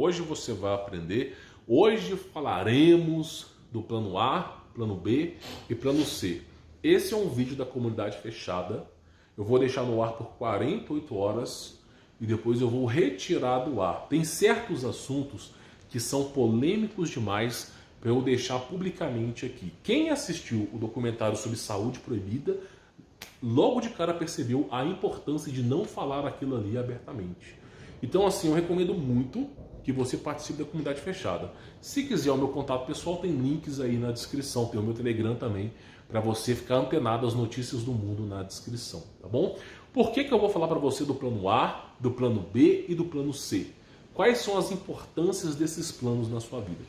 Hoje você vai aprender, hoje falaremos do plano A, plano B e plano C. Esse é um vídeo da comunidade fechada. Eu vou deixar no ar por 48 horas e depois eu vou retirar do ar. Tem certos assuntos que são polêmicos demais para eu deixar publicamente aqui. Quem assistiu o documentário sobre saúde proibida, logo de cara percebeu a importância de não falar aquilo ali abertamente. Então assim, eu recomendo muito que você participe da comunidade fechada. Se quiser o meu contato pessoal, tem links aí na descrição, tem o meu Telegram também, para você ficar antenado às notícias do mundo na descrição, tá bom? Por que eu vou falar para você do plano A, do plano B e do plano C? Quais são as importâncias desses planos na sua vida?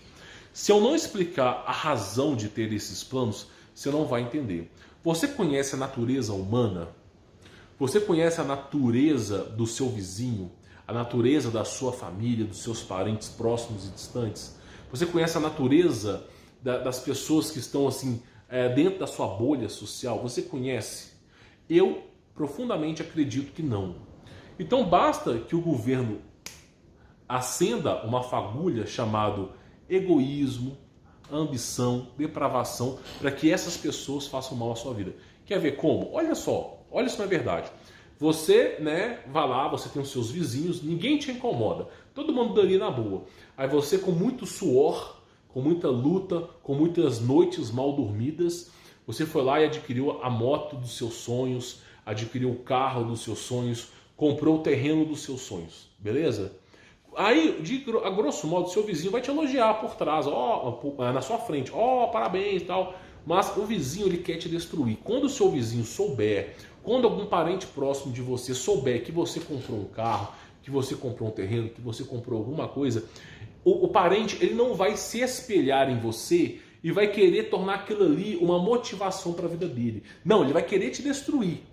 Se eu não explicar a razão de ter esses planos, você não vai entender. Você conhece a natureza humana? Você conhece a natureza do seu vizinho? A natureza da sua família, dos seus parentes próximos e distantes? Você conhece a natureza das pessoas que estão assim dentro da sua bolha social? Você conhece? Eu profundamente acredito que não. Então basta que o governo acenda uma fagulha chamado egoísmo, ambição, depravação, para que essas pessoas façam mal à sua vida. Quer ver como? Olha só, olha isso na verdade. Você, vai lá, você tem os seus vizinhos, ninguém te incomoda, todo mundo dali na boa. Aí você, com muito suor, com muita luta, com muitas noites mal dormidas, você foi lá e adquiriu a moto dos seus sonhos, adquiriu o carro dos seus sonhos, comprou o terreno dos seus sonhos, beleza? Aí, a grosso modo, seu vizinho vai te elogiar por trás, na sua frente, parabéns e tal. Mas o vizinho, ele quer te destruir. Quando o seu vizinho souber, quando algum parente próximo de você souber que você comprou um carro, que você comprou um terreno, que você comprou alguma coisa, o parente, ele não vai se espelhar em você e vai querer tornar aquilo ali uma motivação para a vida dele. Não, ele vai querer te destruir.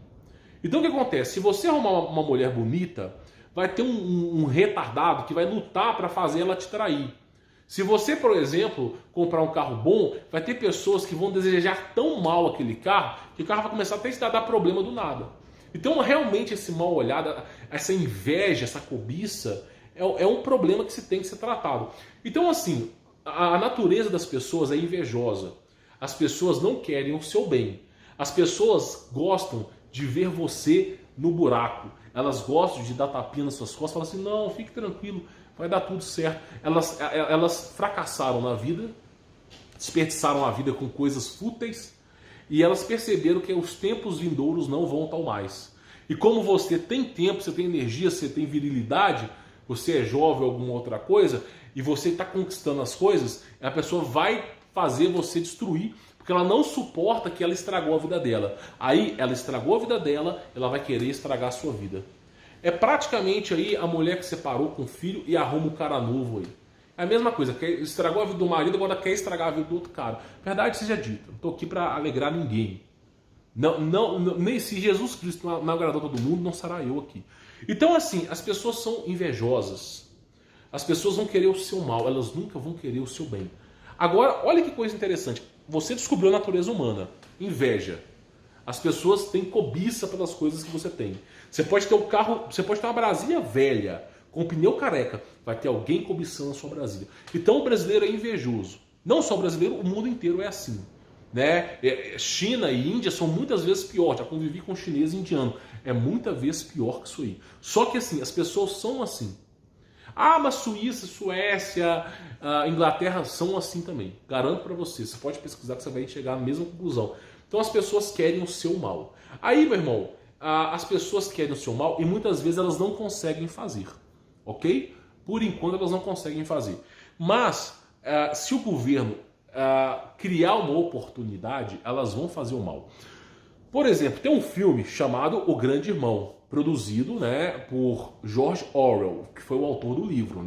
Então o que acontece? Se você arrumar uma mulher bonita, vai ter um retardado que vai lutar para fazer ela te trair. Se você, por exemplo, comprar um carro bom, vai ter pessoas que vão desejar tão mal aquele carro que o carro vai começar até a dar problema do nada. Então realmente esse mal olhado, essa inveja, essa cobiça é um problema que tem que ser tratado. Então assim, a natureza das pessoas é invejosa. As pessoas não querem o seu bem. As pessoas gostam de ver você no buraco. Elas gostam de dar tapinha nas suas costas e falam assim, não, fique tranquilo, vai dar tudo certo. Elas fracassaram na vida, desperdiçaram a vida com coisas fúteis e elas perceberam que os tempos vindouros não voltam mais. E como você tem tempo, você tem energia, você tem virilidade, você é jovem ou alguma outra coisa, e você está conquistando as coisas, a pessoa vai fazer você destruir, porque ela não suporta que ela estragou a vida dela. Aí ela estragou a vida dela, ela vai querer estragar a sua vida. É praticamente aí a mulher que separou com o filho e arruma um cara novo aí. É a mesma coisa, estragou a vida do marido, agora quer estragar a vida do outro cara. Verdade seja dita, não estou aqui para alegrar ninguém. Nem se Jesus Cristo não agradou todo mundo, não será eu aqui. Então assim, as pessoas são invejosas. As pessoas vão querer o seu mal, elas nunca vão querer o seu bem. Agora, olha que coisa interessante. Você descobriu a natureza humana, inveja. As pessoas têm cobiça pelas coisas que você tem. Você pode ter um carro, você pode ter uma Brasília velha, com pneu careca, vai ter alguém cobiçando a sua Brasília. Então o brasileiro é invejoso. Não só o brasileiro, o mundo inteiro é assim. China e Índia são muitas vezes pior. Já convivi com chinês e indiano. É muitas vezes pior que isso aí. Só que assim, as pessoas são assim. Mas Suíça, Suécia, Inglaterra são assim também. Garanto para você. Você pode pesquisar que você vai chegar à mesma conclusão. Então as pessoas querem o seu mal. Aí, meu irmão, as pessoas querem o seu mal e muitas vezes elas não conseguem fazer. Ok? Por enquanto elas não conseguem fazer. Mas, se o governo criar uma oportunidade, elas vão fazer o mal. Por exemplo, tem um filme chamado O Grande Irmão, produzido por George Orwell, que foi o autor do livro.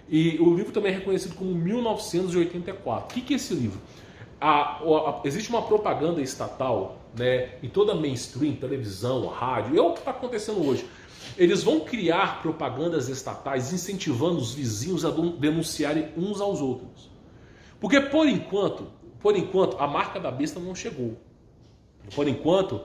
E o livro também é reconhecido como 1984. O que é esse livro? Existe uma propaganda estatal em toda a mainstream, televisão, rádio, é o que está acontecendo hoje. Eles vão criar propagandas estatais incentivando os vizinhos a denunciarem uns aos outros. Porque por enquanto, a marca da besta não chegou. Por enquanto,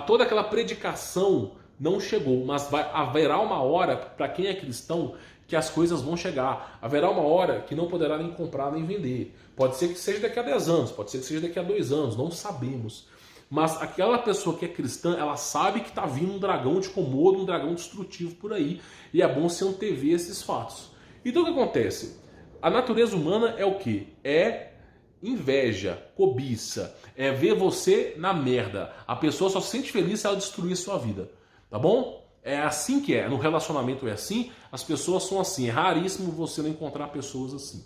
toda aquela predicação não chegou, mas haverá uma hora para quem é cristão que as coisas vão chegar. Haverá uma hora que não poderá nem comprar nem vender. Pode ser que seja daqui a 10 anos, pode ser que seja daqui a 2 anos, não sabemos. Mas aquela pessoa que é cristã, ela sabe que está vindo um dragão de Komodo, um dragão destrutivo por aí. E é bom se antever esses fatos. Então o que acontece? A natureza humana é o quê? É inveja, cobiça, é ver você na merda. A pessoa só se sente feliz se ela destruir sua vida. Tá bom? É assim que é. No relacionamento é assim, as pessoas são assim. É raríssimo você não encontrar pessoas assim.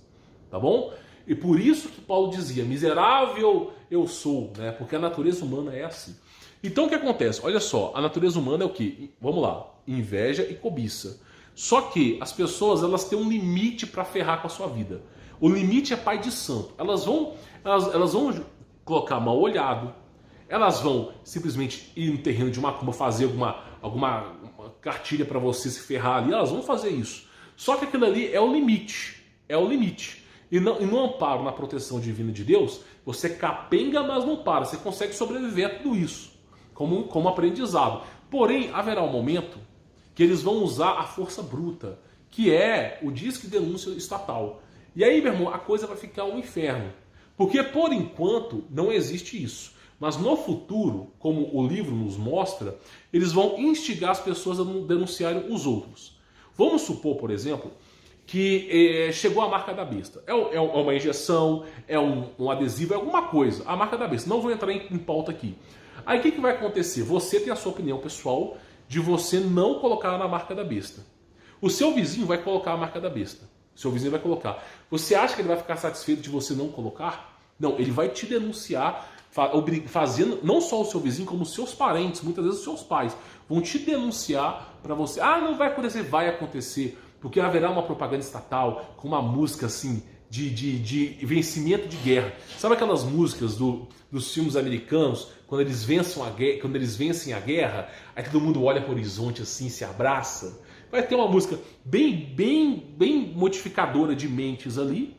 Tá bom? E por isso que Paulo dizia, miserável eu sou, né? Porque a natureza humana é assim. Então o que acontece? Olha só, a natureza humana é o quê? Vamos lá, inveja e cobiça. Só que as pessoas, elas têm um limite para ferrar com a sua vida. O limite é pai de santo. Elas vão colocar mal olhado, elas vão simplesmente ir no terreno de macumba, fazer alguma cartilha para você se ferrar ali, elas vão fazer isso. Só que aquilo ali é o limite. É o limite. E no amparo, na proteção divina de Deus, você capenga, mas não para. Você consegue sobreviver a tudo isso, como aprendizado. Porém, haverá um momento que eles vão usar a força bruta, que é o disque de denúncia estatal. E aí, meu irmão, a coisa vai ficar um inferno. Porque, por enquanto, não existe isso. Mas no futuro, como o livro nos mostra, eles vão instigar as pessoas a denunciarem os outros. Vamos supor, por exemplo, que chegou a marca da besta. É uma injeção, é um adesivo, é alguma coisa. A marca da besta. Não vou entrar em pauta aqui. Aí o que vai acontecer? Você tem a sua opinião pessoal de você não colocar na marca da besta. O seu vizinho vai colocar a marca da besta. O seu vizinho vai colocar. Você acha que ele vai ficar satisfeito de você não colocar? Não, ele vai te denunciar, fazendo não só o seu vizinho, como os seus parentes, muitas vezes os seus pais, vão te denunciar para você. Ah, não vai acontecer. Vai acontecer. Porque haverá uma propaganda estatal com uma música assim de vencimento de guerra. Sabe aquelas músicas dos filmes americanos, quando eles vencem a guerra, aí todo mundo olha para o horizonte assim, se abraça? Vai ter uma música bem modificadora de mentes ali.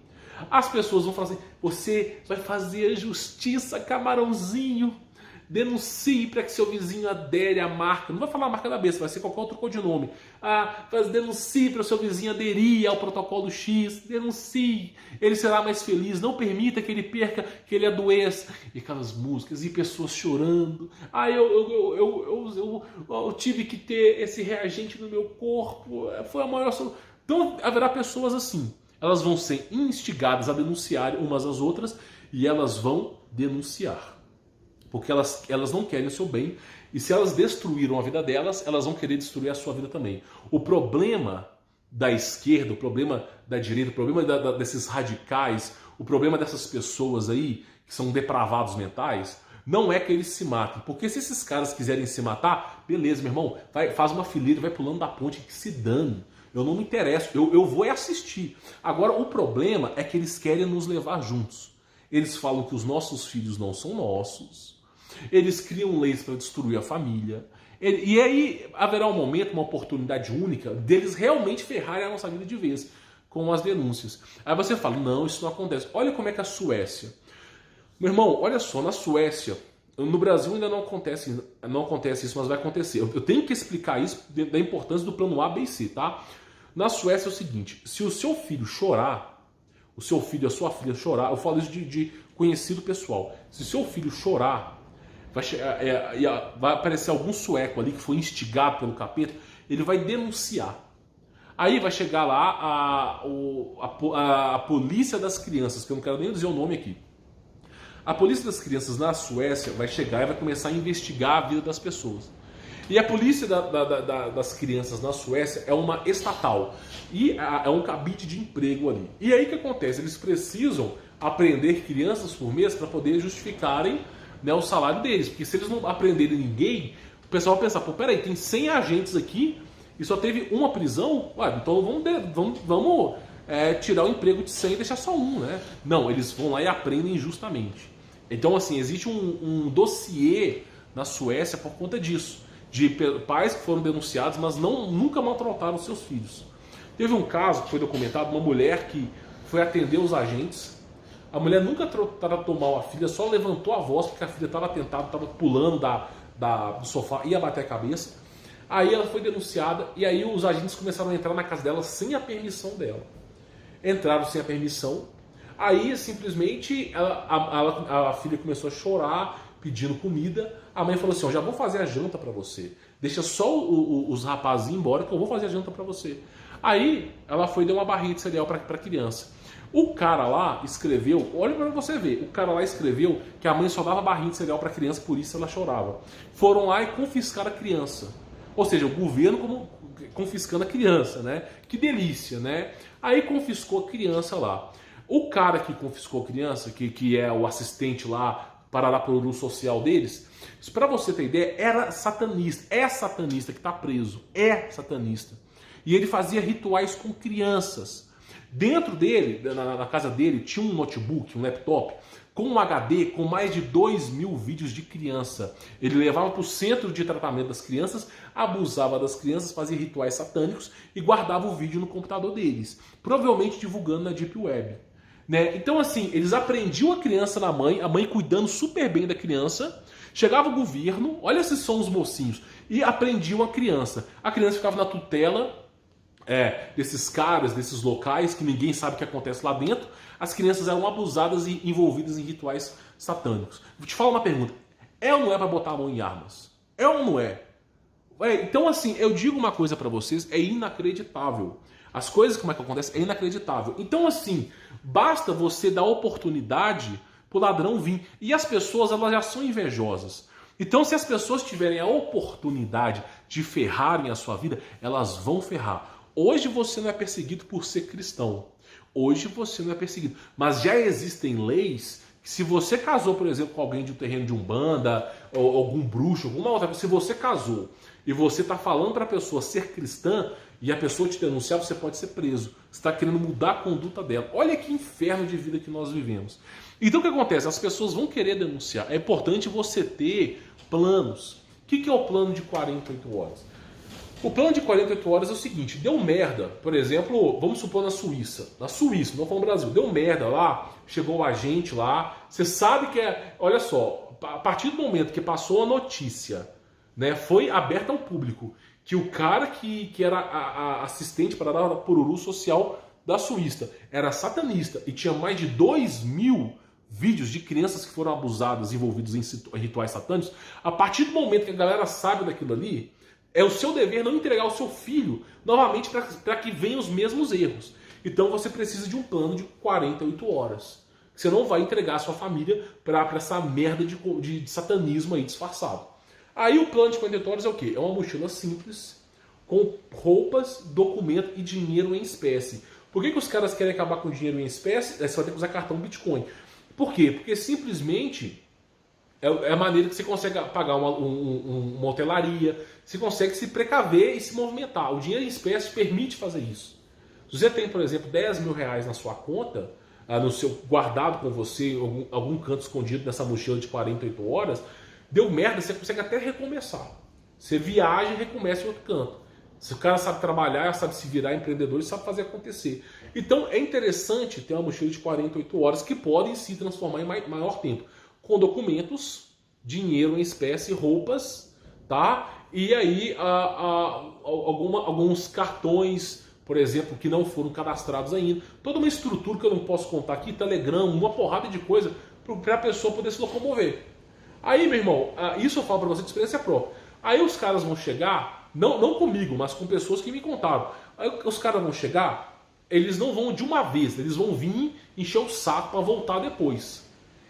As pessoas vão falar assim, você vai fazer justiça, camarãozinho. Denuncie para que seu vizinho adere à marca. Não vai falar a marca da besta, vai ser qualquer outro codinome. Denuncie para o seu vizinho aderir ao protocolo X. Denuncie. Ele será mais feliz. Não permita que ele perca, que ele adoeça. E aquelas músicas e pessoas chorando. Eu tive que ter esse reagente no meu corpo. Foi a maior solução. Então haverá pessoas assim. Elas vão ser instigadas a denunciar umas às outras e elas vão denunciar. Porque elas não querem o seu bem. E se elas destruíram a vida delas, elas vão querer destruir a sua vida também. O problema da esquerda, o problema da direita, o problema desses radicais, o problema dessas pessoas aí, que são depravados mentais, não é que eles se matem. Porque se esses caras quiserem se matar, beleza, meu irmão, faz uma fileira, vai pulando da ponte, que se dane. Eu não me interesso, eu vou assistir. Agora, o problema é que eles querem nos levar juntos. Eles falam que os nossos filhos não são nossos. Eles criam leis para destruir a família. E aí haverá um momento, uma oportunidade única deles realmente ferrarem a nossa vida de vez com as denúncias. Aí você fala, não, isso não acontece. Olha como é que a Suécia... Meu irmão, olha só, na Suécia, no Brasil ainda não acontece isso, mas vai acontecer. Eu tenho que explicar isso da importância do plano A, B e C, tá? Na Suécia é o seguinte, se o seu filho chorar, o seu filho, a sua filha chorar, eu falo isso de conhecido pessoal, se o seu filho chorar, vai aparecer algum sueco ali que foi instigado pelo capeta, ele vai denunciar. Aí vai chegar lá a polícia das crianças, que eu não quero nem dizer o nome aqui. A polícia das crianças na Suécia vai chegar e vai começar a investigar a vida das pessoas. E a polícia das crianças na Suécia é uma estatal. E é um cabide de emprego ali. E aí o que acontece? Eles precisam apreender crianças por mês para poder justificarem, né, o salário deles. Porque se eles não aprenderem ninguém, o pessoal vai pensar, pô, peraí, tem 100 agentes aqui e só teve uma prisão? Ué, então vamos tirar o emprego de 100 e deixar só um, né? Não, eles vão lá e aprendem justamente. Então, assim, existe um dossiê na Suécia por conta disso. De pais que foram denunciados, mas nunca maltrataram seus filhos. Teve um caso que foi documentado, uma mulher que foi atender os agentes. A mulher nunca tratou mal a filha, só levantou a voz porque a filha estava pulando do sofá, ia bater a cabeça. Aí ela foi denunciada e aí os agentes começaram a entrar na casa dela sem a permissão dela. Entraram sem a permissão. Aí simplesmente a filha começou a chorar, pedindo comida. A mãe falou assim, ó, já vou fazer a janta pra você. Deixa só os rapazes ir embora que eu vou fazer a janta pra você. Aí ela foi e deu uma barrinha de cereal pra criança. O cara lá escreveu, olha pra você ver, o cara lá escreveu que a mãe só dava barrinha de cereal pra criança, por isso ela chorava. Foram lá e confiscaram a criança. Ou seja, o governo confiscando a criança, né? Que delícia, né? Aí confiscou a criança lá. O cara que confiscou a criança, que é o assistente lá, parará pururu social deles, para você ter ideia, era satanista. É satanista que está preso. É satanista. E ele fazia rituais com crianças. Dentro dele, na casa dele, tinha um notebook, um laptop, com um HD com mais de 2.000 vídeos de criança. Ele levava para o centro de tratamento das crianças, abusava das crianças, fazia rituais satânicos e guardava o vídeo no computador deles. Provavelmente divulgando na Deep Web. Né? Então assim, eles aprendiam a criança na mãe, a mãe cuidando super bem da criança. Chegava o governo, olha esses são os mocinhos, e aprendiam a criança. A criança ficava na tutela desses caras, desses locais, que ninguém sabe o que acontece lá dentro. As crianças eram abusadas e envolvidas em rituais satânicos. Vou te falar uma pergunta. É ou não é para botar a mão em armas? É ou não é? Então assim, eu digo uma coisa para vocês, é inacreditável. As coisas como é que acontecem é inacreditável. Então assim, basta você dar oportunidade pro ladrão vir. E as pessoas, elas já são invejosas. Então se as pessoas tiverem a oportunidade de ferrarem a sua vida, elas vão ferrar. Hoje você não é perseguido por ser cristão. Hoje você não é perseguido. Mas já existem leis que se você casou, por exemplo, com alguém de um terreno de umbanda, ou algum bruxo, alguma outra coisa, se você casou e você está falando para a pessoa ser cristã e a pessoa te denunciar, você pode ser preso. Você está querendo mudar a conduta dela. Olha que inferno de vida que nós vivemos. Então o que acontece? As pessoas vão querer denunciar. É importante você ter planos. O que é o plano de 48 horas? O plano de 48 horas é o seguinte, deu merda, por exemplo, vamos supor na Suíça, não foi no Brasil, deu merda lá, chegou o agente lá, você sabe que olha só, a partir do momento que passou a notícia, né, foi aberta ao público, que o cara que era a assistente para dar pururu social da Suíça era satanista e tinha mais de 2.000 vídeos de crianças que foram abusadas, envolvidas em rituais satânicos, a partir do momento que a galera sabe daquilo ali, é o seu dever não entregar o seu filho novamente para que venham os mesmos erros. Então você precisa de um plano de 48 horas. Você não vai entregar a sua família para essa merda de satanismo aí disfarçado. Aí o plano de 48 horas é o quê? É uma mochila simples, com roupas, documento e dinheiro em espécie. Por que os caras querem acabar com dinheiro em espécie? Você vai ter que usar cartão Bitcoin. Por quê? Porque simplesmente é a maneira que você consegue pagar uma hotelaria, você consegue se precaver e se movimentar. O dinheiro em espécie permite fazer isso. Se você tem, por exemplo, 10 mil reais na sua conta, no seu guardado com você, algum canto escondido nessa mochila de 48 horas, deu merda, você consegue até recomeçar. Você viaja e recomeça em outro canto. Se o cara sabe trabalhar, sabe se virar empreendedor e sabe fazer acontecer. Então é interessante ter uma mochila de 48 horas que podem se transformar em maior tempo. Com documentos, dinheiro em espécie, roupas, tá? E aí alguns cartões, por exemplo, que não foram cadastrados ainda. Toda uma estrutura que eu não posso contar aqui, Telegram, uma porrada de coisa para a pessoa poder se locomover. Aí, meu irmão, isso eu falo para você de experiência própria. Aí os caras vão chegar, não comigo, mas com pessoas que me contaram. Aí os caras vão chegar, eles não vão de uma vez, eles vão vir encher o saco para voltar depois.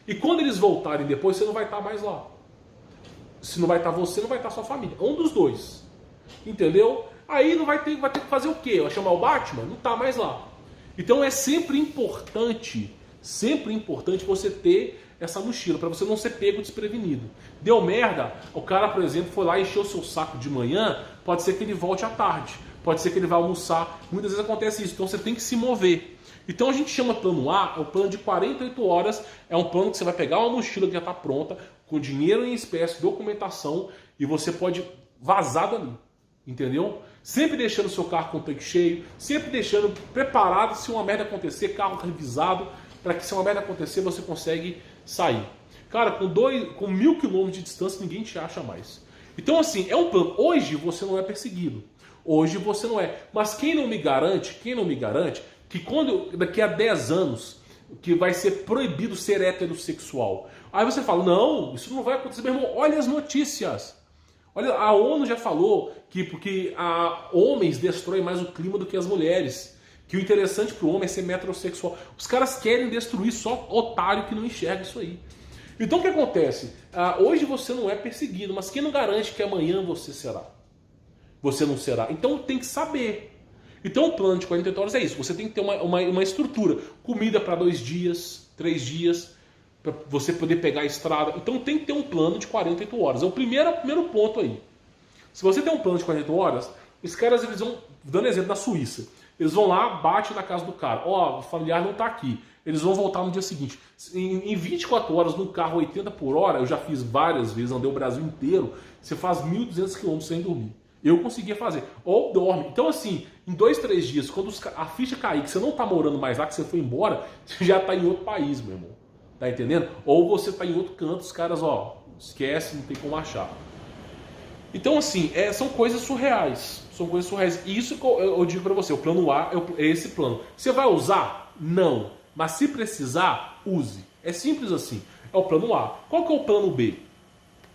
E quando eles voltarem depois, você não vai estar mais lá. Se não vai estar você, não vai estar sua família. Um dos dois. Entendeu? Aí não vai ter que fazer o quê? Vai chamar o Batman? Não está mais lá. Então é sempre importante você ter essa mochila, para você não ser pego desprevenido. Deu merda, o cara, por exemplo, foi lá e encheu o seu saco de manhã, pode ser que ele volte à tarde, pode ser que ele vá almoçar. Muitas vezes acontece isso, então você tem que se mover. Então a gente chama plano A, é o plano de 48 horas, é um plano que você vai pegar uma mochila que já está pronta, com dinheiro em espécie, documentação, e você pode vazar dali, entendeu? Sempre deixando o seu carro com o tanque cheio, sempre deixando preparado se uma merda acontecer, carro revisado, para que se uma merda acontecer você consegue sair. Cara, com 1.000 quilômetros de distância ninguém te acha mais. Então, assim, é um plano. Hoje você não é perseguido. Hoje você não é. Mas quem não me garante que quando daqui a 10 anos que vai ser proibido ser heterossexual? Aí você fala, não, isso não vai acontecer, meu irmão. Olha as notícias. Olha, a ONU já falou que porque homens destroem mais o clima do que as mulheres. Que o interessante para o homem é ser metrosexual. Os caras querem destruir, só otário que não enxerga isso aí. Então o que acontece? Hoje você não é perseguido, mas quem não garante que amanhã você será? Você não será. Então tem que saber. Então o plano de 48 horas é isso. Você tem que ter uma estrutura. Comida para 2 dias, 3 dias, para você poder pegar a estrada. Então tem que ter um plano de 48 horas. É o primeiro ponto aí. Se você tem um plano de 48 horas, os caras eles vão, dando exemplo na Suíça, eles vão lá, bate na casa do cara. Ó, o familiar não está aqui. Eles vão voltar no dia seguinte. Em 24 horas, num carro 80 por hora, eu já fiz várias vezes, andei o Brasil inteiro, você faz 1.200 km sem dormir. Eu conseguia fazer. Ou dorme. Então, assim, em 2, 3 dias, quando a ficha cair, que você não tá morando mais lá, que você foi embora, você já tá em outro país, meu irmão. Tá entendendo? Ou você tá em outro canto, os caras, ó, esquece, não tem como achar. Então, assim, são coisas surreais. São coisas surreais. E isso eu digo pra você, o plano A é esse plano. Você vai usar? Não. Mas se precisar, use. É simples assim. É o plano A. Qual que é o plano B?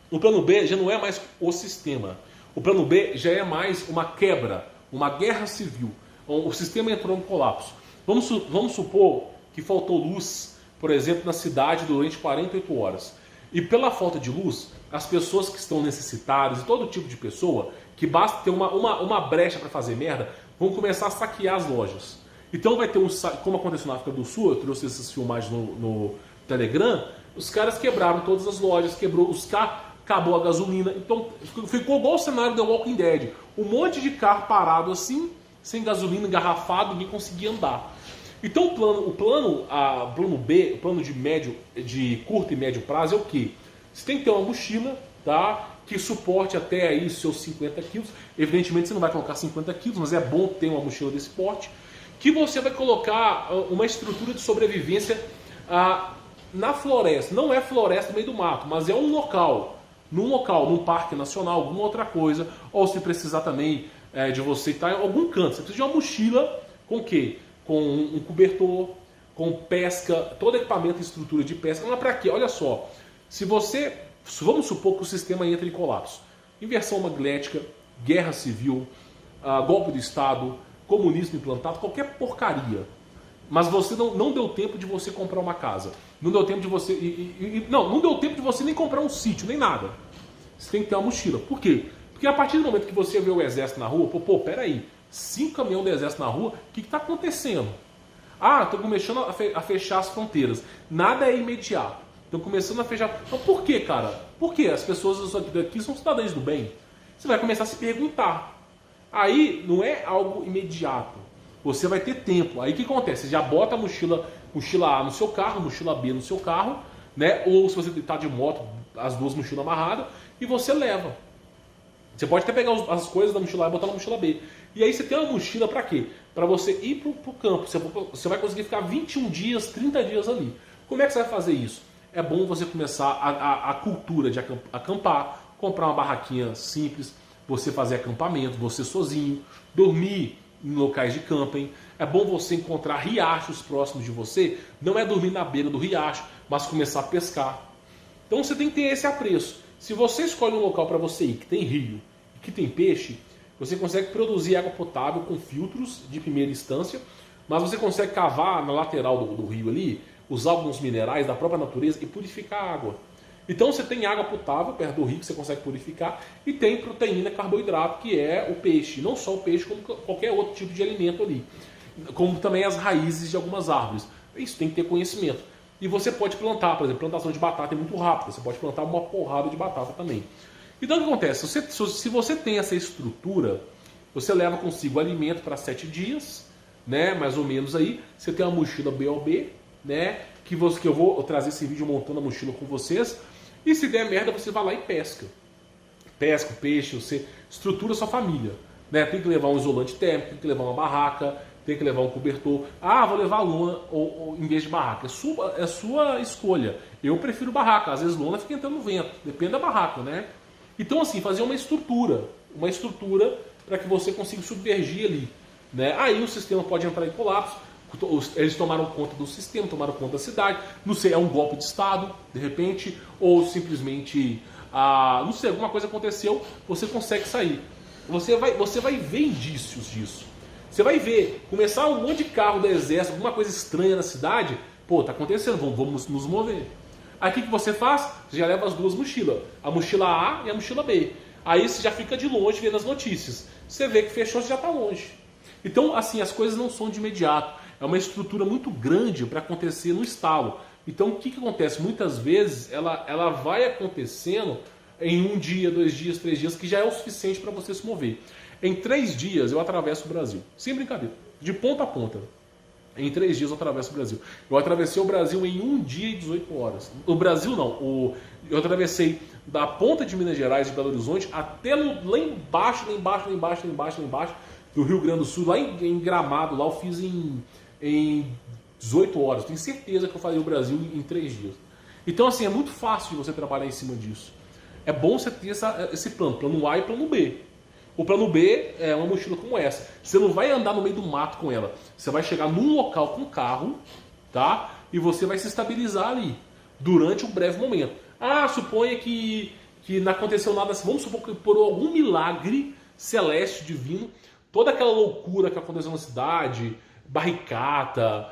O plano B já não é mais o sistema. O plano B já é mais uma quebra, uma guerra civil. O sistema entrou em colapso. Vamos supor que faltou luz, por exemplo, na cidade durante 48 horas. E pela falta de luz, as pessoas que estão necessitadas, e todo tipo de pessoa, que basta ter uma brecha para fazer merda, vão começar a saquear as lojas. Então vai ter como aconteceu na África do Sul, eu trouxe essas filmagens no Telegram, os caras quebraram todas as lojas, quebrou os carros, acabou a gasolina, então ficou igual o cenário do The Walking Dead. Um monte de carro parado assim, sem gasolina, engarrafado, ninguém conseguia andar. Então o plano B, o plano de curto e médio prazo é o quê? Você tem que ter uma mochila, tá? Que suporte até aí os seus 50 quilos. Evidentemente você não vai colocar 50 quilos, mas é bom ter uma mochila desse porte. Que você vai colocar uma estrutura de sobrevivência na floresta. Não é floresta no meio do mato, mas é um local. Num parque nacional, alguma outra coisa. Ou se precisar também de você estar em algum canto. Você precisa de uma mochila com o quê? Com um cobertor, com pesca, todo equipamento e estrutura de pesca. Mas para quê? Olha só. Vamos supor que o sistema entra em colapso. Inversão magnética, guerra civil, golpe do Estado, comunismo implantado, qualquer porcaria. Mas você não deu tempo de você comprar uma casa. Não deu tempo de você. Não deu tempo de você nem comprar um sítio, nem nada. Você tem que ter uma mochila. Por quê? Porque a partir do momento que você vê o exército na rua, peraí, 5 caminhões do exército na rua, o que está acontecendo? Estão começando a fechar as fronteiras. Nada é imediato. Estão começando a fechar. Então por quê, cara? Por quê? As pessoas daqui são cidadãos do bem. Você vai começar a se perguntar. Aí não é algo imediato. Você vai ter tempo. Aí o que acontece? Você já bota a mochila A no seu carro, mochila B no seu carro, né? Ou se você está de moto, as duas mochilas amarradas, e você leva. Você pode até pegar as coisas da mochila A e botar na mochila B. E aí você tem uma mochila para quê? Para você ir para o campo. Você vai conseguir ficar 21 dias, 30 dias ali. Como é que você vai fazer isso? É bom você começar a cultura de acampar, comprar uma barraquinha simples, você fazer acampamento, você sozinho, dormir em locais de camping. É bom você encontrar riachos próximos de você. Não é dormir na beira do riacho, mas começar a pescar. Então você tem que ter esse apreço. Se você escolhe um local para você ir que tem rio, que tem peixe, você consegue produzir água potável com filtros de primeira instância, mas você consegue cavar na lateral do rio ali, usar alguns minerais da própria natureza e purificar a água. Então você tem água potável perto do rio que você consegue purificar e tem proteína, carboidrato, que é o peixe. Não só o peixe, como qualquer outro tipo de alimento ali. Como também as raízes de algumas árvores. Isso tem que ter conhecimento. E você pode plantar, por exemplo, plantação de batata é muito rápida. Você pode plantar uma porrada de batata também. Então o que acontece? Se você tem essa estrutura, você leva consigo alimento para 7 dias, né? Mais ou menos aí. Você tem uma mochila BOB, né? Que eu vou trazer esse vídeo montando a mochila com vocês. E se der merda, você vai lá e pesca. Pesca, peixe, você estrutura sua família. Né? Tem que levar um isolante térmico, tem que levar uma barraca, tem que levar um cobertor. Vou levar lona ou em vez de barraca. É sua escolha. Eu prefiro barraca. Às vezes lona fica entrando no vento. Depende da barraca, né? Então, assim, fazer uma estrutura para que você consiga submergir ali, né? Aí o sistema pode entrar em colapso. Eles tomaram conta do sistema, tomaram conta da cidade. Não sei, é um golpe de Estado, de repente, ou simplesmente, não sei, alguma coisa aconteceu, você consegue sair. Você vai ver indícios disso. Você vai ver, começar um monte de carro do exército, alguma coisa estranha na cidade. Pô, tá acontecendo, vamos nos mover. Aí o que você faz? Você já leva as duas mochilas, a mochila A e a mochila B. Aí você já fica de longe vendo as notícias. Você vê que fechou, você já está longe. Então, assim, as coisas não são de imediato. É uma estrutura muito grande para acontecer no estalo. Então, o que acontece? Muitas vezes ela vai acontecendo em 1 dia, 2 dias, 3 dias, que já é o suficiente para você se mover. Em 3 dias eu atravesso o Brasil. Sem brincadeira. De ponta a ponta. Em 3 dias eu atravesso o Brasil. Eu atravessei o Brasil em 1 dia e 18 horas. O Brasil não. Eu atravessei da ponta de Minas Gerais, de Belo Horizonte, até lá embaixo do Rio Grande do Sul, lá em Gramado. Lá eu fiz em 18 horas. Tenho certeza que eu faria o Brasil em 3 dias. Então, assim, é muito fácil de você trabalhar em cima disso. É bom você ter esse plano A e plano B. O plano B é uma mochila como essa. Você não vai andar no meio do mato com ela. Você vai chegar num local com carro, tá? E você vai se estabilizar ali durante um breve momento. Suponha que não aconteceu nada assim. Vamos supor que por algum milagre celeste divino, toda aquela loucura que aconteceu na cidade, barricada,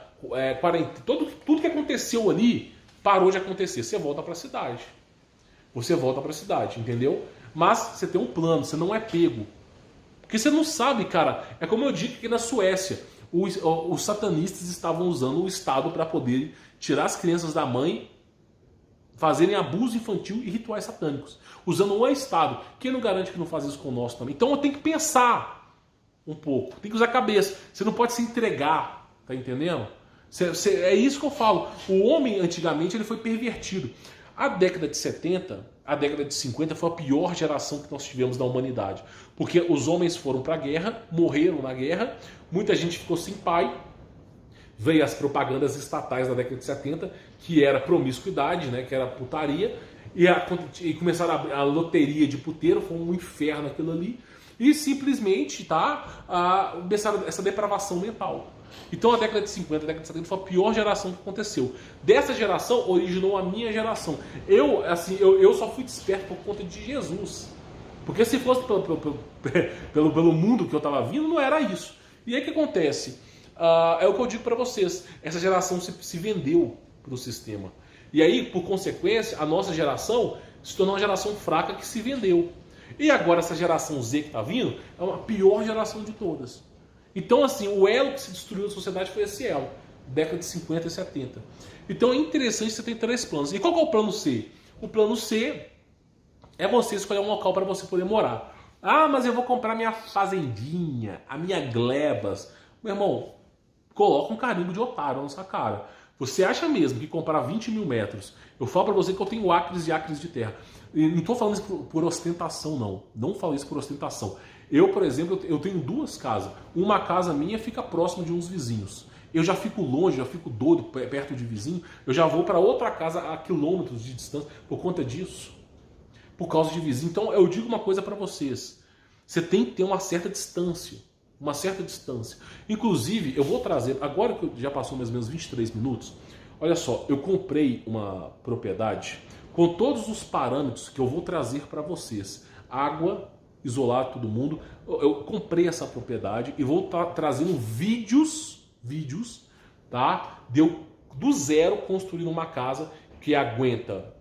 quarentena, tudo que aconteceu ali parou de acontecer. Você volta para a cidade. Você volta para a cidade, entendeu? Mas você tem um plano, você não é pego. Porque você não sabe, cara. É como eu digo que na Suécia, os satanistas estavam usando o Estado para poder tirar as crianças da mãe, fazerem abuso infantil e rituais satânicos. Usando o Estado. Quem não garante que não faz isso com o nosso também? Então eu tenho que pensar um pouco. Tem que usar a cabeça. Você não pode se entregar. Tá entendendo? É isso que eu falo. O homem, antigamente, ele foi pervertido. A década de 70, a década de 50 foi a pior geração que nós tivemos da humanidade. Porque os homens foram para a guerra, morreram na guerra, muita gente ficou sem pai. Veio as propagandas estatais da década de 70, que era promiscuidade, né, que era putaria. E começaram a loteria de puteiro, foi um inferno aquilo ali. E simplesmente começaram essa depravação mental. Então a década de 50, a década de 70 foi a pior geração que aconteceu. Dessa geração originou a minha geração. Eu só fui desperto por conta de Jesus. Porque se fosse pelo mundo que eu estava vindo, não era isso. E aí o que acontece? É o que eu digo para vocês. Essa geração se vendeu para o sistema. E aí, por consequência, a nossa geração se tornou uma geração fraca que se vendeu. E agora essa geração Z que está vindo é a pior geração de todas. Então, assim, o elo que se destruiu na sociedade foi esse elo, década de 50 e 70. Então é interessante você ter 3 planos. E qual que é o plano C? O plano C é você escolher um local para você poder morar. Mas eu vou comprar minha fazendinha, a minha glebas. Meu irmão, coloca um carimbo de otário na sua cara. Você acha mesmo que comprar 20 mil metros? Eu falo para você que eu tenho acres e acres de terra. E não estou falando isso por ostentação, não. Não falo isso por ostentação. Eu, por exemplo, eu tenho 2 casas. Uma casa minha fica próximo de uns vizinhos. Eu já fico longe, já fico doido perto de vizinho. Eu já vou para outra casa a quilômetros de distância por conta disso. Por causa de vizinho. Então eu digo uma coisa para vocês. Você tem que ter uma certa distância. Uma certa distância. Inclusive, eu vou trazer, agora que já passou mais ou menos 23 minutos, olha só, eu comprei uma propriedade com todos os parâmetros que eu vou trazer para vocês. Água, isolar todo mundo. Eu comprei essa propriedade e vou estar trazendo vídeos, tá? Deu do zero construindo uma casa que aguenta,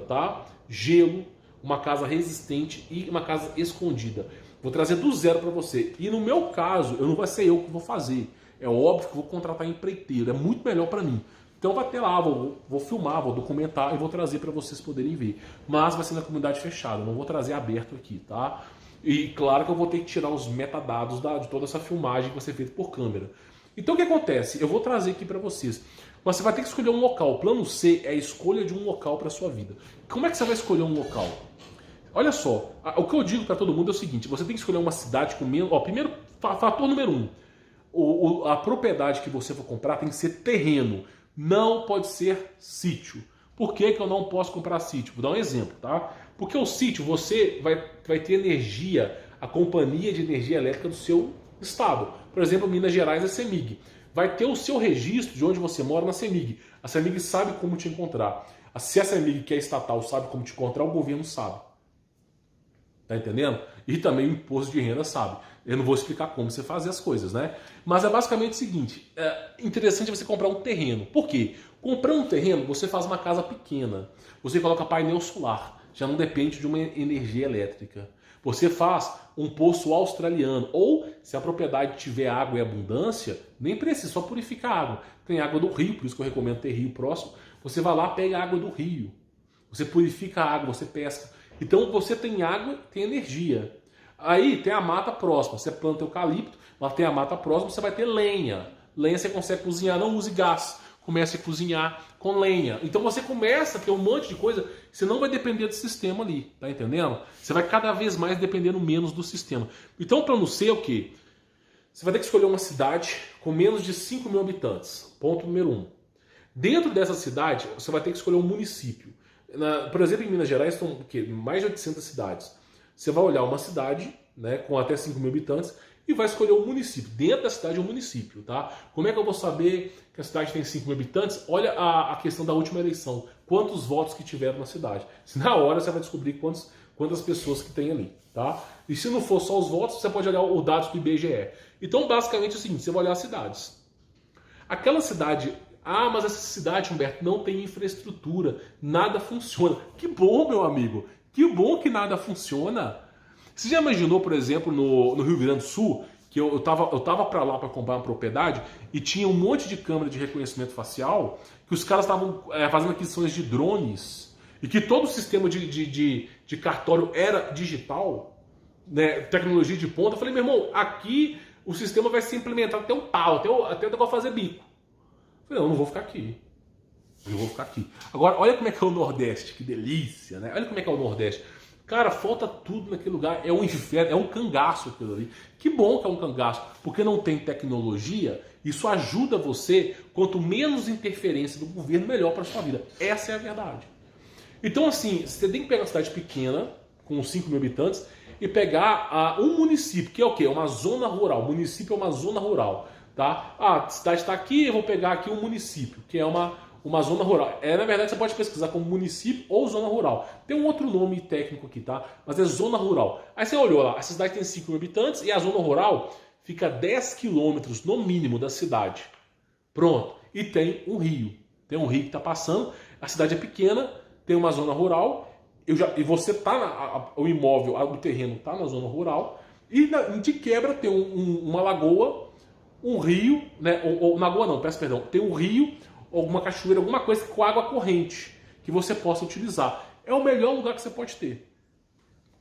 tá? Gelo, uma casa resistente e uma casa escondida. Vou trazer do zero para você. E no meu caso, não vai ser eu que vou fazer. É óbvio que vou contratar empreiteiro. É muito melhor para mim. Então vai ter lá, vou filmar, vou documentar e vou trazer para vocês poderem ver. Mas vai ser na comunidade fechada, não vou trazer aberto aqui, tá? E claro que eu vou ter que tirar os metadados de toda essa filmagem que vai ser feita por câmera. Então o que acontece? Eu vou trazer aqui para vocês. Mas você vai ter que escolher um local. O plano C é a escolha de um local para sua vida. Como é que você vai escolher um local? Olha só, o que eu digo para todo mundo é o seguinte: você tem que escolher uma cidade com menos. Primeiro, fator número 1. A propriedade que você for comprar tem que ser terreno. Não pode ser sítio. Por que eu não posso comprar sítio? Vou dar um exemplo, tá? Porque o sítio, você vai ter energia, a companhia de energia elétrica do seu estado. Por exemplo, Minas Gerais é CEMIG. Vai ter o seu registro de onde você mora na CEMIG. A CEMIG sabe como te encontrar. Se a CEMIG, que é estatal, sabe como te encontrar, o governo sabe. Tá entendendo? E também o imposto de renda sabe. Eu não vou explicar como você fazer as coisas, né? Mas é basicamente o seguinte, é interessante você comprar um terreno. Por quê? Comprando um terreno, você faz uma casa pequena. Você coloca painel solar. Já não depende de uma energia elétrica. Você faz um poço australiano. Ou, se a propriedade tiver água em abundância, nem precisa, só purificar a água. Tem água do rio, por isso que eu recomendo ter rio próximo. Você vai lá, pega a água do rio. Você purifica a água, você pesca. Então você tem água, tem energia. Aí tem a mata próxima. Você planta eucalipto, mas tem a mata próxima, você vai ter lenha. Lenha você consegue cozinhar, não use gás. Comece a cozinhar com lenha. Então você começa a ter um monte de coisa, você não vai depender do sistema ali, tá entendendo? Você vai cada vez mais dependendo menos do sistema. Então o plano C é o quê? Você vai ter que escolher uma cidade com menos de 5 mil habitantes. Ponto número 1. Dentro dessa cidade, você vai ter que escolher um município. Por exemplo, em Minas Gerais estão mais de 800 cidades. Você vai olhar uma cidade, né, com até 5 mil habitantes e vai escolher um município. Dentro da cidade é um município, tá? Como é que eu vou saber que a cidade tem 5 mil habitantes? Olha a questão da última eleição. Quantos votos que tiveram na cidade. Se na hora você vai descobrir quantas pessoas que tem ali, tá? E se não for só os votos, você pode olhar os dados do IBGE. Então, basicamente é o seguinte, você vai olhar as cidades. Aquela cidade... Ah, mas essa cidade, Humberto, não tem infraestrutura, nada funciona. Que bom, meu amigo, que bom que nada funciona. Você já imaginou, por exemplo, no Rio Grande do Sul, que eu tava para lá para comprar uma propriedade e tinha um monte de câmera de reconhecimento facial, que os caras estavam fazendo aquisições de drones e que todo o sistema de cartório era digital, né, tecnologia de ponta. Eu falei, meu irmão, aqui o sistema vai ser implementado até o pau, até o negócio fazer bico. Eu não vou ficar aqui. Eu não vou ficar aqui. Agora, olha como é que é o Nordeste. Que delícia, né? Olha como é que é o Nordeste. Cara, falta tudo naquele lugar. É um inferno, é um cangaço aquilo ali. Que bom que é um cangaço, porque não tem tecnologia. Isso ajuda você. Quanto menos interferência do governo, melhor para sua vida. Essa é a verdade. Então, assim, você tem que pegar uma cidade pequena, com 5 mil habitantes, e pegar um município, que é o quê? Uma zona rural. O município é uma zona rural. Tá? A cidade está aqui, eu vou pegar aqui um município, que é uma zona rural. Na verdade, você pode pesquisar como município ou zona rural. Tem um outro nome técnico aqui, tá? Mas é zona rural. Aí você olhou lá, a cidade tem 5 mil habitantes e a zona rural fica a 10 quilômetros no mínimo da cidade. Pronto. E tem um rio. Tem um rio que está passando, a cidade é pequena, tem uma zona rural, e você tá o imóvel, o terreno está na zona rural, e de quebra tem uma lagoa, um rio, né? Ou lagoa não, peço perdão. Tem um rio, alguma cachoeira, alguma coisa com água corrente que você possa utilizar. É o melhor lugar que você pode ter.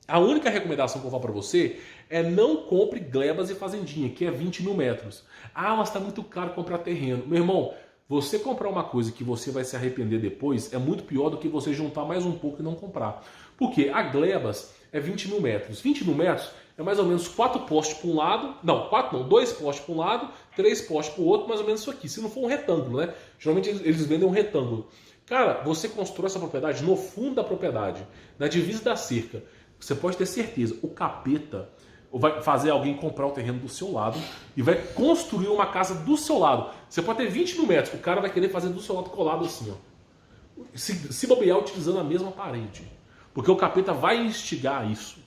A única recomendação que eu vou para você é não compre glebas e fazendinha, que é 20 mil metros. Ah, mas está muito caro comprar terreno. Meu irmão, você comprar uma coisa que você vai se arrepender depois é muito pior do que você juntar mais um pouco e não comprar. Porque a glebas é 20 mil metros. 20 mil metros é mais ou menos 4 postes para um lado. Não, 2 postes para um lado, 3 postes para o outro, mais ou menos isso aqui. Se não for um retângulo, né? Geralmente eles vendem um retângulo. Cara, você constrói essa propriedade no fundo da propriedade, na divisa da cerca. Você pode ter certeza, o capeta vai fazer alguém comprar o terreno do seu lado e vai construir uma casa do seu lado. Você pode ter 20 mil metros, o cara vai querer fazer do seu lado colado assim, ó. Se bobear utilizando a mesma parede. Porque o capeta vai instigar isso.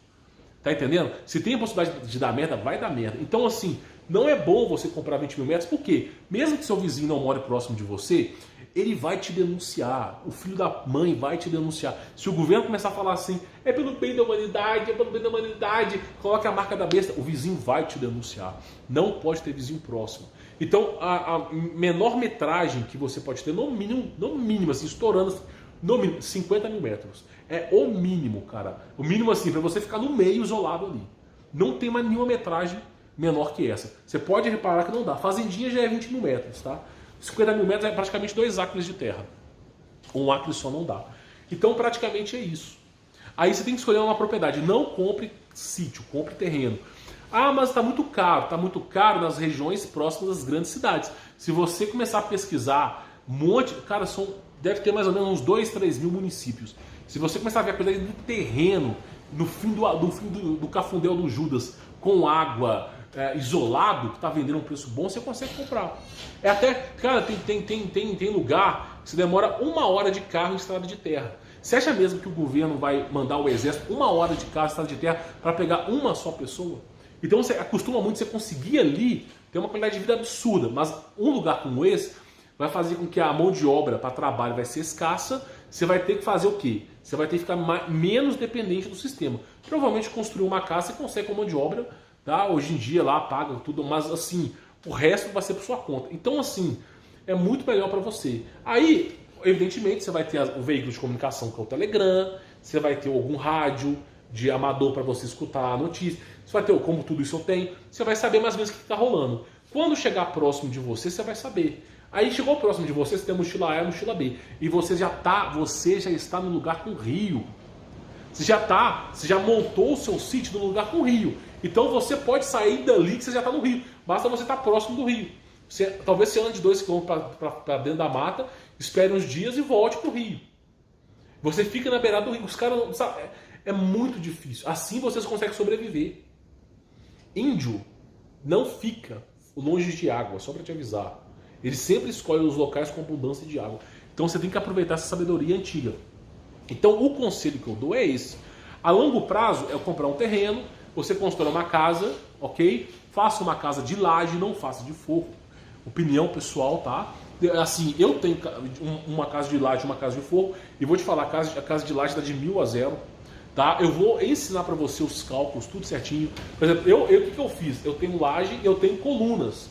Tá entendendo? Se tem a possibilidade de dar merda, vai dar merda. Então, assim, não é bom você comprar 20 mil metros, porque mesmo que seu vizinho não more próximo de você, ele vai te denunciar. O filho da mãe vai te denunciar. Se o governo começar a falar assim, é pelo bem da humanidade, é pelo bem da humanidade, coloque a marca da besta, o vizinho vai te denunciar. Não pode ter vizinho próximo. Então, a menor metragem que você pode ter, no mínimo assim, estourando, no mínimo, 50 mil metros. É o mínimo, cara. O mínimo assim, para você ficar no meio isolado ali. Não tem mais nenhuma metragem menor que essa. Você pode reparar que não dá. Fazendinha já é 20 mil metros, tá? 50 mil metros é praticamente 2 acres de terra. Um acre só não dá. Então, praticamente é isso. Aí você tem que escolher uma propriedade. Não compre sítio, compre terreno. Ah, mas está muito caro. Está muito caro nas regiões próximas das grandes cidades. Se você começar a pesquisar, cara, deve ter mais ou menos uns 2, 3 mil municípios. Se você começar a ver a quantidade do terreno no fim do Cafundel do Judas com água isolado, que está vendendo um preço bom, você consegue comprar. É até, cara, tem lugar que você demora 1 hora de carro em estrada de terra. Você acha mesmo que o governo vai mandar o exército 1 hora de carro em estrada de terra para pegar uma só pessoa? Então você acostuma muito você conseguir ali ter uma qualidade de vida absurda, mas um lugar como esse vai fazer com que a mão de obra para trabalho vai ser escassa. Você vai ter que fazer o quê? Você vai ter que ficar menos dependente do sistema. Provavelmente construir uma casa você consegue com mão de obra, tá? Hoje em dia lá paga tudo, mas assim, o resto vai ser por sua conta. Então assim, é muito melhor para você. Aí, evidentemente, você vai ter o veículo de comunicação que é o Telegram, você vai ter algum rádio de amador para você escutar a notícia, você vai ter como tudo isso eu tenho, você vai saber mais ou menos o que está rolando. Quando chegar próximo de você, você vai saber. Aí chegou próximo de você, você tem a mochila A e a mochila B. E você já está no lugar com rio. Você já montou o seu sítio no lugar com rio. Então você pode sair dali que você já está no rio. Basta você estar próximo do rio. Talvez você ande 2 km para dentro da mata, espere uns dias e volte para o rio. Você fica na beirada do rio. Os caras não sabem. É muito difícil. Assim vocês conseguem sobreviver. Índio não fica longe de água, só para te avisar. Ele sempre escolhe os locais com abundância de água. Então você tem que aproveitar essa sabedoria antiga. Então o conselho que eu dou é esse. A longo prazo é comprar um terreno, você constrói uma casa, ok? Faça uma casa de laje, não faça de forro. Opinião pessoal, tá? Assim, eu tenho uma casa de laje e uma casa de forro, e vou te falar, a casa de laje está de 1000 a 0. Tá? Eu vou ensinar para você os cálculos, tudo certinho. Por exemplo, o que eu fiz? Eu tenho laje, eu tenho colunas,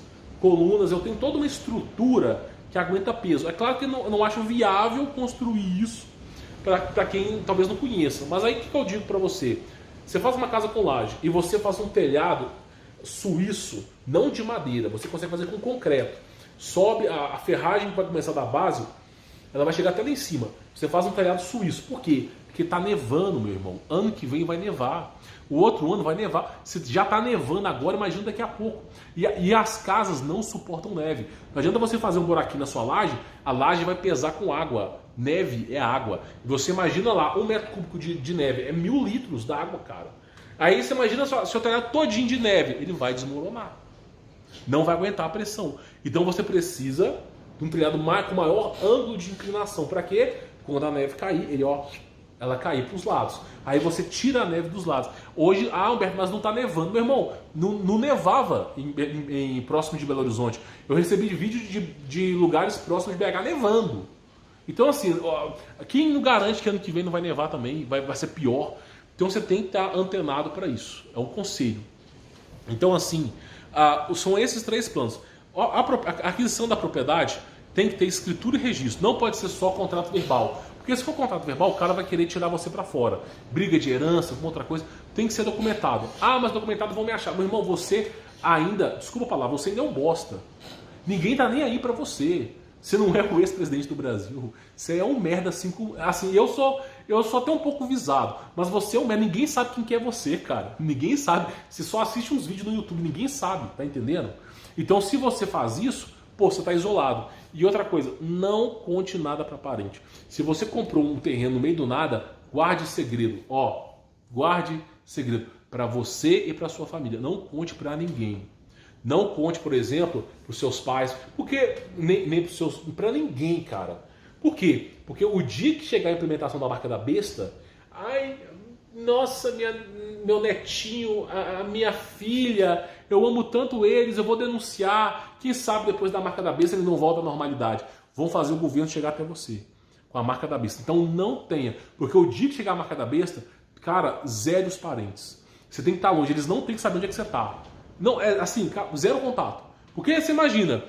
eu tenho toda uma estrutura que aguenta peso. É claro que eu não acho viável construir isso para quem talvez não conheça. Mas aí o que eu digo para você? Você faz uma casa com laje e você faz um telhado suíço, não de madeira, você consegue fazer com concreto. Sobe a ferragem que vai começar da base, ela vai chegar até lá em cima. Você faz um telhado suíço. Por quê? Porque está nevando, meu irmão. Ano que vem vai nevar. O outro ano vai nevar. Se já está nevando agora, imagina daqui a pouco. E as casas não suportam neve. Não adianta você fazer um buraquinho na sua laje, a laje vai pesar com água. Neve é água. Você imagina lá, 1 metro cúbico de neve. É 1000 litros d'água, cara. Aí você imagina seu telhado todinho de neve. Ele vai desmoronar. Não vai aguentar a pressão. Então você precisa de um telhado com maior ângulo de inclinação. Para quê? Quando a neve cair, ela cair para os lados. Aí você tira a neve dos lados. Hoje, Humberto, mas não está nevando. Meu irmão, não nevava próximo de Belo Horizonte. Eu recebi vídeo de lugares próximos de BH nevando. Então assim, quem não garante que ano que vem não vai nevar também, vai ser pior. Então você tem que estar antenado para isso. É um conselho. Então assim, são esses 3 planos. A aquisição da propriedade tem que ter escritura e registro. Não pode ser só contrato verbal. Porque se for contrato verbal, o cara vai querer tirar você para fora. Briga de herança, alguma outra coisa, tem que ser documentado. Mas documentado vão me achar. Meu irmão, você ainda, desculpa a palavra, você ainda é um bosta. Ninguém tá nem aí para você. Você não é o ex-presidente do Brasil. Você é um merda assim, eu sou até um pouco visado, mas você é um merda. Ninguém sabe quem que é você, cara. Ninguém sabe. Você só assiste uns vídeos no YouTube, ninguém sabe, tá entendendo? Então se você faz isso, você tá isolado. E outra coisa, não conte nada para parente. Se você comprou um terreno no meio do nada, guarde segredo. Guarde segredo para você e para sua família. Não conte para ninguém. Não conte, por exemplo, para os seus pais, porque nem para ninguém, cara. Por quê? Porque o dia que chegar a implementação da marca da besta, nossa, meu netinho, a minha filha, eu amo tanto eles, eu vou denunciar. Quem sabe depois da marca da besta ele não volta à normalidade. Vão fazer o governo chegar até você com a marca da besta. Então não tenha, porque o dia que chegar a marca da besta, cara, zere os parentes. Você tem que estar longe, eles não têm que saber onde é que você está. Não, é assim, zero contato. Porque você imagina,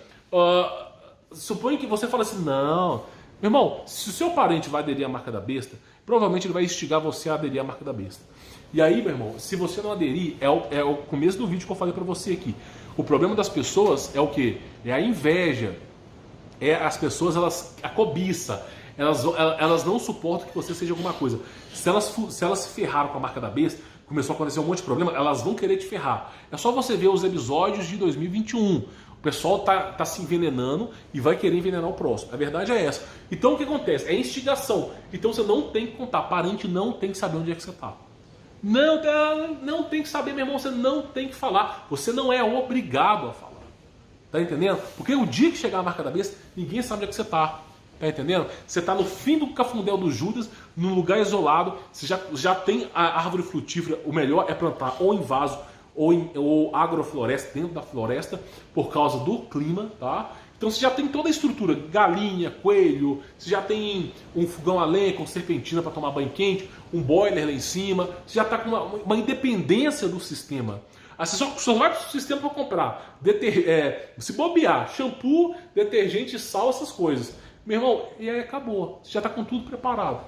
suponha que você fala assim, não, meu irmão, se o seu parente vai aderir à marca da besta, provavelmente ele vai instigar você a aderir à marca da besta. E aí, meu irmão, se você não aderir, é o começo do vídeo que eu falei pra você aqui. O problema das pessoas é o quê? É a inveja. As pessoas, a cobiça. Elas não suportam que você seja alguma coisa. Se elas se ferraram com a marca da besta, começou a acontecer um monte de problema, elas vão querer te ferrar. É só você ver os episódios de 2021. O pessoal tá se envenenando e vai querer envenenar o próximo. A verdade é essa. Então o que acontece? É instigação. Então você não tem que contar. Parente não tem que saber onde é que você está. Não tem que saber, meu irmão. Você não tem que falar. Você não é obrigado a falar. Tá entendendo? Porque o dia que chegar a marca da besta, ninguém sabe onde é que você está. Tá entendendo? Você está no fim do cafundel do Judas, num lugar isolado. Você já tem a árvore frutífera. O melhor é plantar ou em vaso ou agrofloresta, dentro da floresta, por causa do clima, tá? Então você já tem toda a estrutura, galinha, coelho, você já tem um fogão a lenha com serpentina para tomar banho quente, um boiler lá em cima, você já está com uma independência do sistema. Aí você só vai para o sistema para comprar, se bobear, shampoo, detergente, sal, essas coisas. Meu irmão, e aí acabou, você já está com tudo preparado.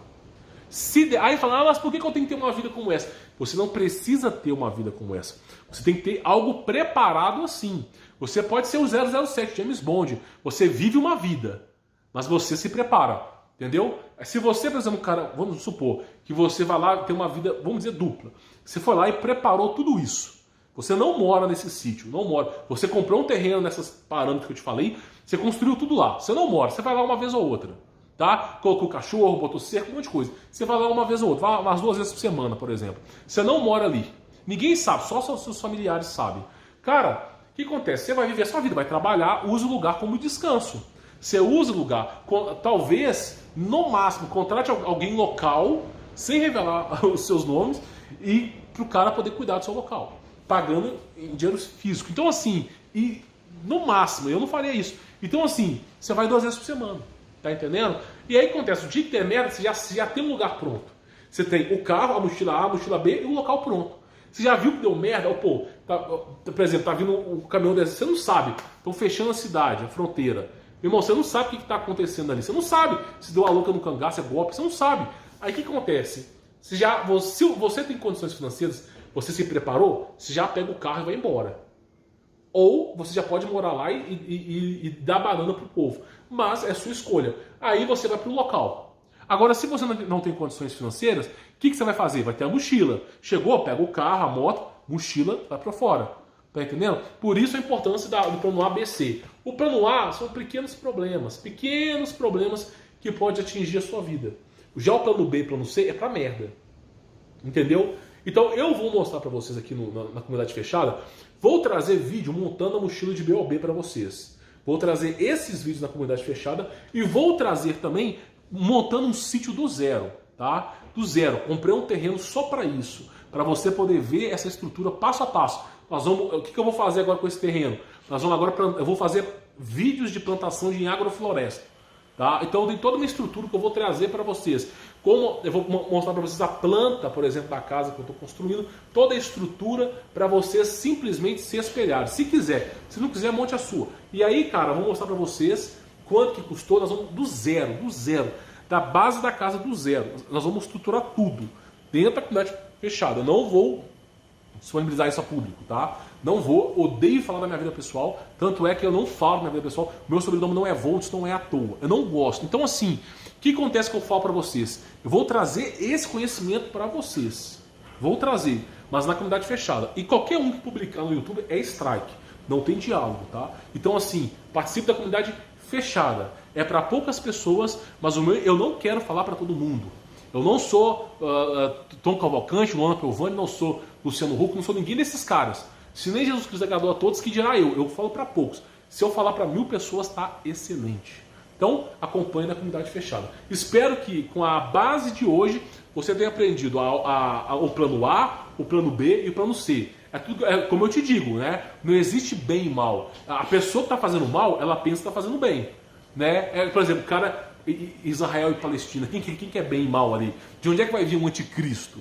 Aí fala, mas por que eu tenho que ter uma vida como essa? Você não precisa ter uma vida como essa. Você tem que ter algo preparado assim. Você pode ser o 007, James Bond. Você vive uma vida, mas você se prepara. Entendeu? Se você, por exemplo, cara, vamos supor que você vai lá ter uma vida, vamos dizer, dupla. Você foi lá e preparou tudo isso. Você não mora nesse sítio, não mora. Você comprou um terreno nessas parâmetros que eu te falei, você construiu tudo lá. Você não mora, você vai lá uma vez ou outra. Tá? Colocou cachorro, botou cerco, um monte de coisa. Você vai lá uma vez ou outra, vai umas 2 vezes por semana, por exemplo. Você não mora ali. Ninguém sabe, só seus familiares sabem. Cara, o que acontece? Você vai viver a sua vida, vai trabalhar, usa o lugar como descanso. Você usa o lugar, talvez, no máximo, contrate alguém local, sem revelar os seus nomes, e para o cara poder cuidar do seu local, pagando em dinheiro físico. Então, assim, e no máximo, eu não faria isso. Então, assim, você vai 2 vezes por semana. Tá entendendo? E aí acontece, o dia que der merda, você já tem um lugar pronto. Você tem o carro, a mochila A, a mochila B e o local pronto. Você já viu que deu merda? Ou, pô, por exemplo, tá vindo o caminhão desse, você não sabe. Estão fechando a cidade, a fronteira. Meu irmão, você não sabe o que está acontecendo ali. Você não sabe se deu a louca no cangaço, é golpe, você não sabe. Aí o que acontece? Se você tem condições financeiras, você se preparou, você já pega o carro e vai embora. Ou você já pode morar lá e dar banana pro povo. Mas é sua escolha. Aí você vai pro local. Agora, se você não tem condições financeiras, o que você vai fazer? Vai ter a mochila. Chegou, pega o carro, a moto, mochila, vai para fora. Tá entendendo? Por isso a importância do plano A, B, C. O plano A são pequenos problemas que podem atingir a sua vida. Já o plano B e o plano C é pra merda. Entendeu? Então eu vou mostrar para vocês aqui na comunidade fechada. Vou trazer vídeo montando a mochila de BOB para vocês. Vou trazer esses vídeos na comunidade fechada e vou trazer também montando um sítio do zero, tá? Do zero. Comprei um terreno só para isso, para você poder ver essa estrutura passo a passo. O que eu vou fazer agora com esse terreno? Eu vou fazer vídeos de plantação de agrofloresta, tá? Então tem toda uma estrutura que eu vou trazer para vocês. Como eu vou mostrar para vocês a planta, por exemplo, da casa que eu estou construindo, toda a estrutura para vocês simplesmente se espelharem. Se quiser, se não quiser, monte a sua. E aí, cara, eu vou mostrar para vocês quanto que custou. Nós vamos do zero, da base da casa do zero. Nós vamos estruturar tudo dentro da comunidade fechada. Eu não vou disponibilizar isso a público, tá? Não vou, odeio falar da minha vida pessoal, tanto é que eu não falo da minha vida pessoal, meu sobrenome não é Volts, não é à toa, eu não gosto. Então assim, o que acontece que eu falo para vocês? Eu vou trazer esse conhecimento para vocês, vou trazer, mas na comunidade fechada. E qualquer um que publicar no YouTube é strike, não tem diálogo, tá? Então assim, participe da comunidade fechada, é para poucas pessoas, mas eu não quero falar para todo mundo. Eu não sou Tom Cavalcante, Luana Piovani, não sou Luciano Huck, não sou ninguém desses caras. Se nem Jesus Cristo agradou a todos, que dirá eu? Eu falo para poucos. Se eu falar para 1000 pessoas, está excelente. Então, acompanhe na comunidade fechada. Espero que com a base de hoje você tenha aprendido o plano A, o plano B e o plano C. Como eu te digo, né? Não existe bem e mal. A pessoa que está fazendo mal, ela pensa que está fazendo bem. Né? Por exemplo, o cara... Israel e Palestina, quem que é bem e mal ali? De onde é que vai vir um anticristo?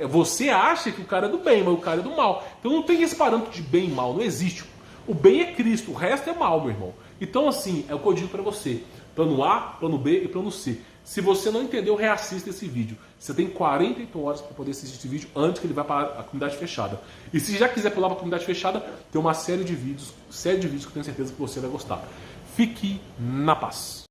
Você acha que o cara é do bem, mas o cara é do mal. Então não tem esse parâmetro de bem e mal, não existe. O bem é Cristo, o resto é mal, meu irmão. Então assim, é o que eu digo pra você. Plano A, plano B e plano C. Se você não entendeu, reassista esse vídeo. Você tem 48 horas para poder assistir esse vídeo antes que ele vá para a comunidade fechada. E se já quiser pular para a comunidade fechada, tem uma série de vídeos que eu tenho certeza que você vai gostar. Fique na paz.